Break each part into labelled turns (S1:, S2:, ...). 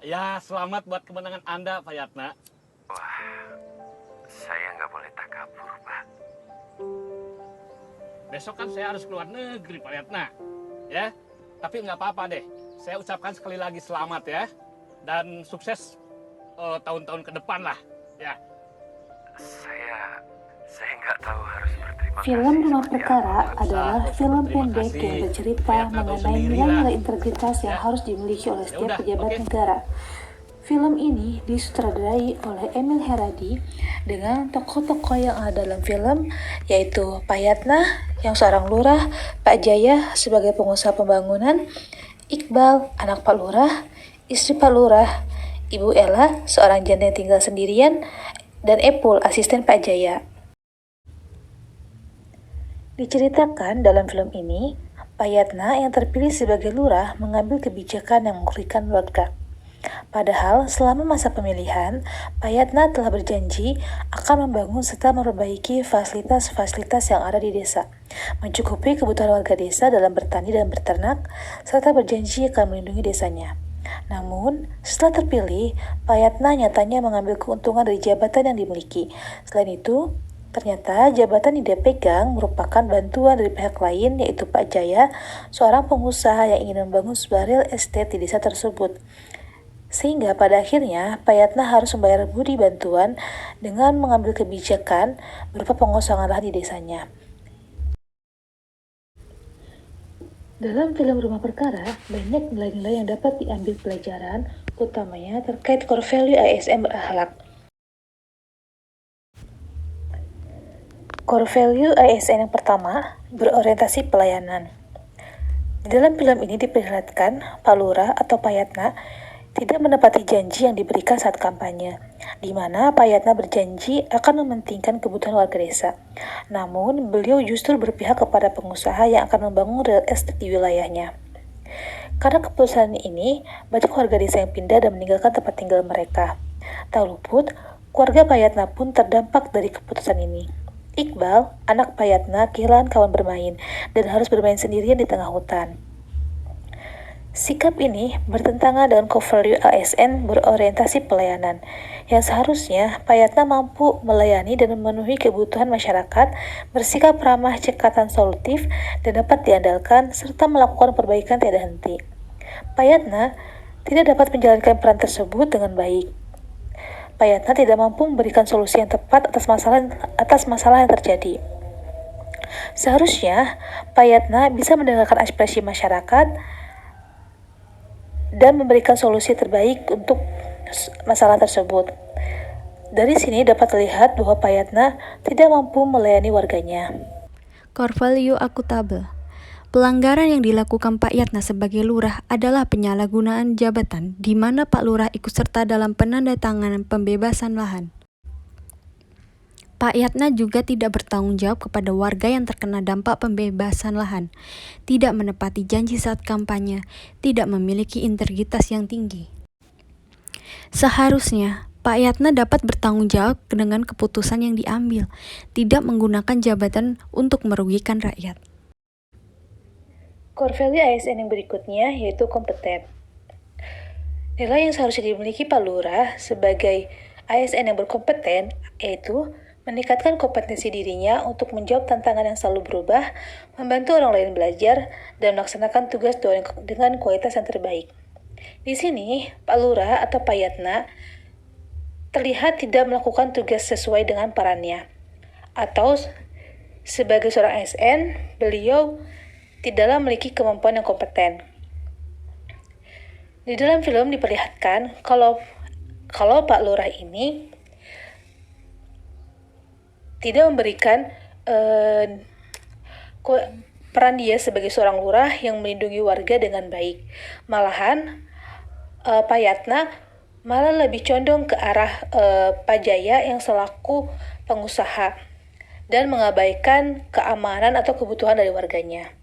S1: Ya, selamat buat kemenangan Anda, Pak Yatna.
S2: Wah, saya nggak boleh takabur, Pak.
S1: Besok kan saya harus keluar negeri, Pak Yatna. Ya, tapi nggak apa-apa deh. Saya ucapkan sekali lagi selamat ya. Dan sukses tahun-tahun ke depan lah. Ya.
S2: Saya nggak tahu harus berterima
S3: Film
S2: kasih
S3: Rumah
S2: seperti
S3: Perkara
S2: apa.
S3: adalah
S1: Usah,
S3: film
S1: terima
S3: pendek
S1: kasih.
S3: yang bercerita
S1: Pak Yatna tahu
S3: mengenai
S1: sendiri
S3: nilai-nilai
S1: lah.
S3: integritas yang
S1: Ya.
S3: harus dimiliki oleh setiap
S1: udah,
S3: pejabat
S1: oke.
S3: negara. Film ini disutradarai oleh Emil Heradi dengan tokoh-tokoh yang ada dalam film, yaitu Pak Yatna yang seorang lurah, Pak Jaya sebagai pengusaha pembangunan, Iqbal anak Pak Lurah, istri Pak Lurah, Ibu Ella seorang janda yang tinggal sendirian, dan Epul asisten Pak Jaya. Diceritakan dalam film ini, Pak Yatna yang terpilih sebagai lurah mengambil kebijakan yang merugikan warga. Padahal selama masa pemilihan, Pak Yatna telah berjanji akan membangun serta memperbaiki fasilitas-fasilitas yang ada di desa, mencukupi kebutuhan warga desa dalam bertani dan berternak, serta berjanji akan melindungi desanya. Namun, setelah terpilih, Pak Yatna nyatanya mengambil keuntungan dari jabatan yang dimiliki. Selain itu, ternyata jabatan yang dia pegang merupakan bantuan dari pihak lain, yaitu Pak Jaya, seorang pengusaha yang ingin membangun sebuah real estate di desa tersebut. Sehingga pada akhirnya Pak Yatna harus membayar budi bantuan dengan mengambil kebijakan berupa pengosongan lahan di desanya. Dalam film Rumah Perkara, banyak nilai-nilai yang dapat diambil pelajaran, utamanya terkait core value ASN berakhlak. Core value ASN yang pertama, berorientasi pelayanan. Di dalam film ini diperlihatkan Pak Lurah atau Pak Yatna tidak menepati janji yang diberikan saat kampanye, di mana Pak Yatna berjanji akan mementingkan kebutuhan warga desa. Namun, beliau justru berpihak kepada pengusaha yang akan membangun real estate di wilayahnya. Karena keputusan ini, banyak warga desa yang pindah dan meninggalkan tempat tinggal mereka. Tak luput, keluarga Pak Yatna pun terdampak dari keputusan ini. Iqbal, anak Pak Yatna, kehilangan kawan bermain dan harus bermain sendirian di tengah hutan. Sikap ini bertentangan dengan core value ASN berorientasi pelayanan, yang seharusnya Pak Yatna mampu melayani dan memenuhi kebutuhan masyarakat, bersikap ramah, cekatan solutif, dan dapat diandalkan, serta melakukan perbaikan tiada henti. Pak Yatna tidak dapat menjalankan peran tersebut dengan baik. Pak Yatna tidak mampu memberikan solusi yang tepat atas masalah yang terjadi. Seharusnya Pak Yatna bisa mendengarkan aspirasi masyarakat dan memberikan solusi terbaik untuk masalah tersebut. Dari sini dapat terlihat bahwa Pak Yatna tidak mampu melayani warganya.
S4: Core value akuntabel. Pelanggaran yang dilakukan Pak Yatna sebagai lurah adalah penyalahgunaan jabatan, di mana Pak Lurah ikut serta dalam penandatanganan pembebasan lahan. Pak Yatna juga tidak bertanggung jawab kepada warga yang terkena dampak pembebasan lahan, tidak menepati janji saat kampanye, tidak memiliki integritas yang tinggi. Seharusnya, Pak Yatna dapat bertanggung jawab dengan keputusan yang diambil, tidak menggunakan jabatan untuk merugikan rakyat.
S3: Core value ASN yang berikutnya yaitu kompeten. Nilai yang seharusnya dimiliki Pak Lurah sebagai ASN yang berkompeten yaitu meningkatkan kompetensi dirinya untuk menjawab tantangan yang selalu berubah, membantu orang lain belajar, dan melaksanakan tugas dengan kualitas yang terbaik. Di sini, Pak Lurah atau Pak Yatna terlihat tidak melakukan tugas sesuai dengan perannya. Atau sebagai seorang ASN, beliau tidaklah memiliki kemampuan yang kompeten. Di dalam film diperlihatkan kalau Pak Lurah ini tidak memberikan peran dia sebagai seorang lurah yang melindungi warga dengan baik. Malahan Pak Yatna malah lebih condong ke arah Pak Jaya yang selaku pengusaha dan mengabaikan keamanan atau kebutuhan dari warganya.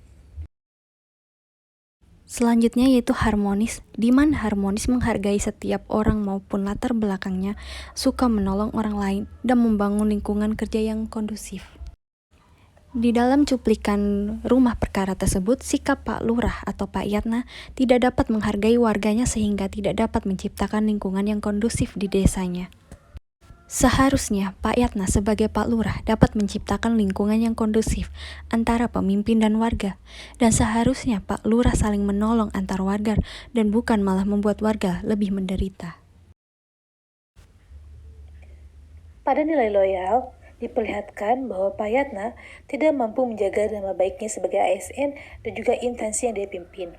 S4: Selanjutnya yaitu harmonis, di mana harmonis menghargai setiap orang maupun latar belakangnya, suka menolong orang lain, dan membangun lingkungan kerja yang kondusif. Di dalam cuplikan rumah perkara tersebut, sikap Pak Lurah atau Pak Yatna tidak dapat menghargai warganya sehingga tidak dapat menciptakan lingkungan yang kondusif di desanya. Seharusnya Pak Yatna sebagai Pak Lurah dapat menciptakan lingkungan yang kondusif antara pemimpin dan warga, dan seharusnya Pak Lurah saling menolong antar warga dan bukan malah membuat warga lebih menderita.
S3: Pada nilai loyal, diperlihatkan bahwa Pak Yatna tidak mampu menjaga nama baiknya sebagai ASN dan juga instansi yang dia pimpin.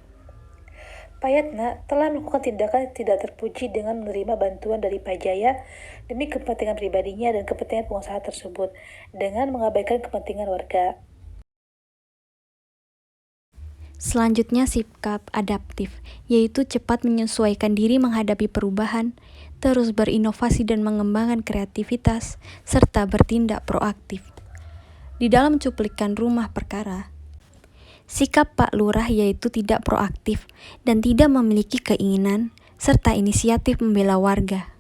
S3: Pak Yatna telah melakukan tindakan tidak terpuji dengan menerima bantuan dari Pak Jaya demi kepentingan pribadinya dan kepentingan pengusaha tersebut, dengan mengabaikan kepentingan warga.
S4: Selanjutnya sikap adaptif, yaitu cepat menyesuaikan diri menghadapi perubahan, terus berinovasi dan mengembangkan kreativitas, serta bertindak proaktif. Di dalam cuplikan rumah perkara, sikap Pak Lurah yaitu tidak proaktif dan tidak memiliki keinginan serta inisiatif membela warga.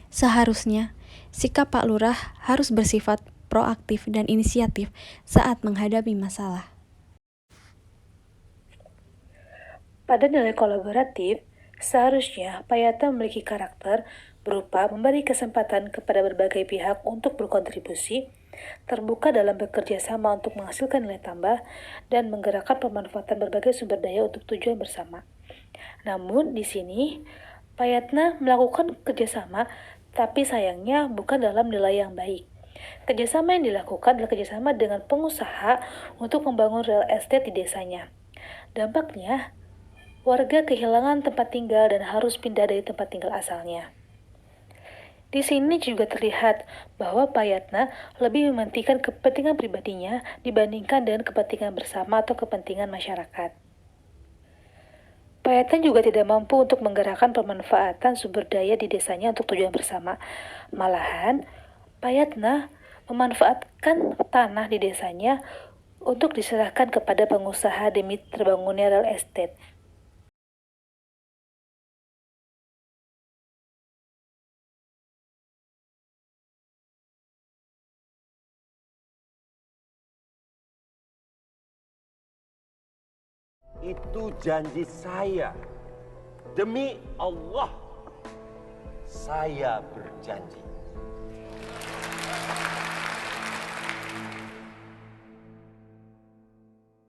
S4: Seharusnya, sikap Pak Lurah harus bersifat proaktif dan inisiatif saat menghadapi masalah.
S3: Pada nilai kolaboratif, seharusnya Pak Yatna memiliki karakter berupa memberi kesempatan kepada berbagai pihak untuk berkontribusi, terbuka dalam bekerja sama untuk menghasilkan nilai tambah, dan menggerakkan pemanfaatan berbagai sumber daya untuk tujuan bersama. Namun di sini, Pak Yatna melakukan kerjasama, tapi sayangnya bukan dalam nilai yang baik. Kerjasama yang dilakukan adalah kerjasama dengan pengusaha untuk membangun real estate di desanya. Dampaknya, warga kehilangan tempat tinggal dan harus pindah dari tempat tinggal asalnya. Di sini juga terlihat bahwa Pak Yatna lebih mementingkan kepentingan pribadinya dibandingkan dengan kepentingan bersama atau kepentingan masyarakat. Pak Yatna juga tidak mampu untuk menggerakkan pemanfaatan sumber daya di desanya untuk tujuan bersama. Malahan, Pak Yatna memanfaatkan tanah di desanya untuk diserahkan kepada pengusaha demi terbangunnya real estate.
S5: Itu janji saya. Demi Allah, saya berjanji.